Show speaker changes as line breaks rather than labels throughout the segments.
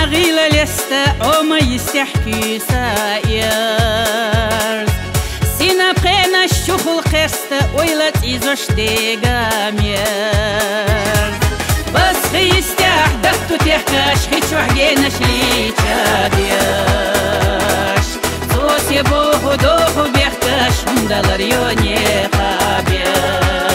غيلة لستا وما يستحكي ساير سينا بقينا الشخل قستا ويلا تيزوش ديقامير بس خيستاح دفتو تحكاش خيتشو حقيناش ليتشا بياش سوسي بوخو دوخو بيحكاش مدالر يوني خابياش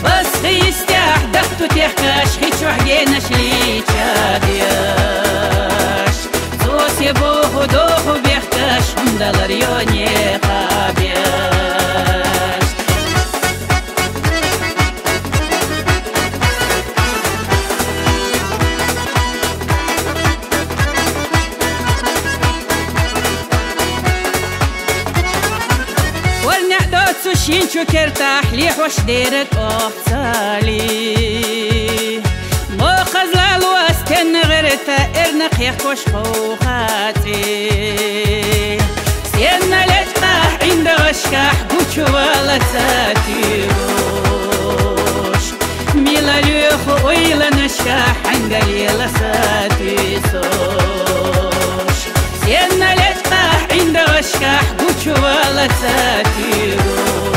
بس خيستاح دفتو تحكاش خيتشو حقيناش ليتشا بياش سوسي بوخو دوخو بيحكاش مدالر يوني خابياش شينشو كرتاح ليح واش ديرت أختالي مو خزلال واستن غيرتا إرنق يخوش خوخاتي سينا لتقاح عند غشكاح قوشو ولا تاتيروش ميلا ليخو ويلا نشكاح عند ليلا ساتيسوش سينا لتقاح عند غشكاح قوشو ولا تاتيروش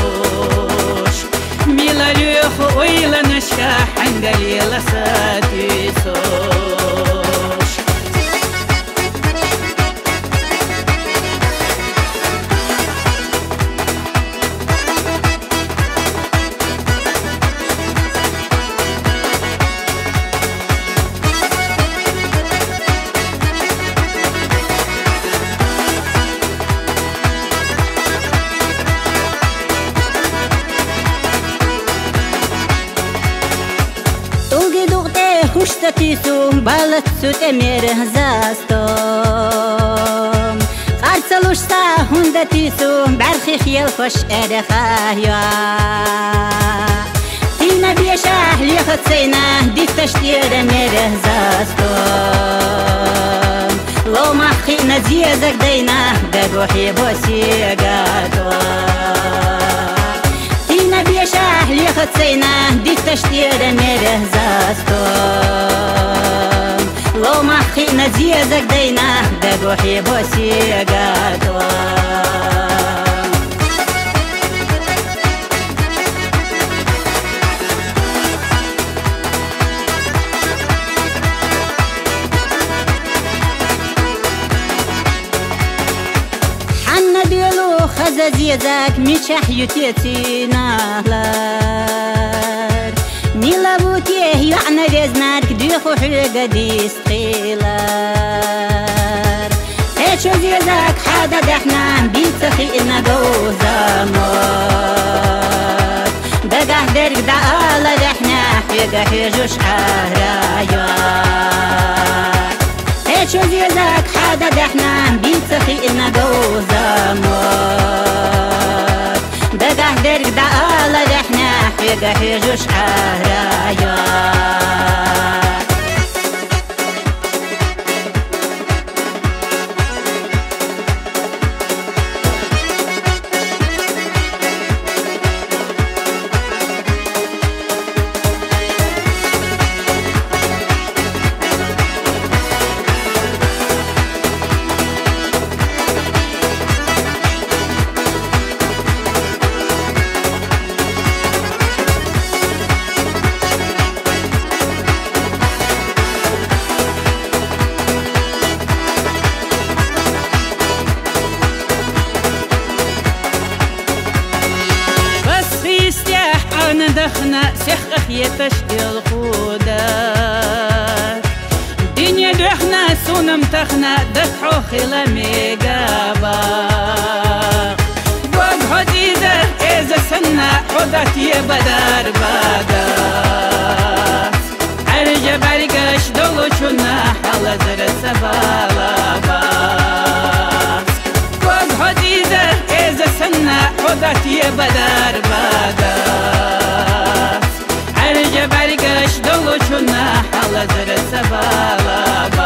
ميلا ليخو ويلا نشكاح عند ليلا ساتيسوش Хуштатисум балатсут эмере застом Харцалушса хундатисум бархи хиял хош эре хая Тина бешах лихат сейна дитташтир эмере застом Ломахи назиязак дейна дагухи босигатва Тина бешах лихат сейна дитташтир эмере застом Ломахи назиязак дейна дагухи босигатва Зазезак мечах ютети нахлар Нила бутيه юхна везнар кдюху хюгадис خيلار Эчо зезак хада дахна бицахи ина гоузамот Дагах дерг да ала дахна хюга хюжуш ахрайот Эчо зезак хада дахна бицахи ина гоузамот Дагах дерг да ала дахна хюга хюжуш ахрайот دخنا سخخ يتشكل خودك دنيا دخنا سونم تخنا دخو خلا ميقابا وقعد إذا سنة حدت يبدار بادا عرجة برقش دولو شنا حالا زر سبالا وقعد إذا سنة حدت يبدار بادا برگشت دلو چون حال زر سبالا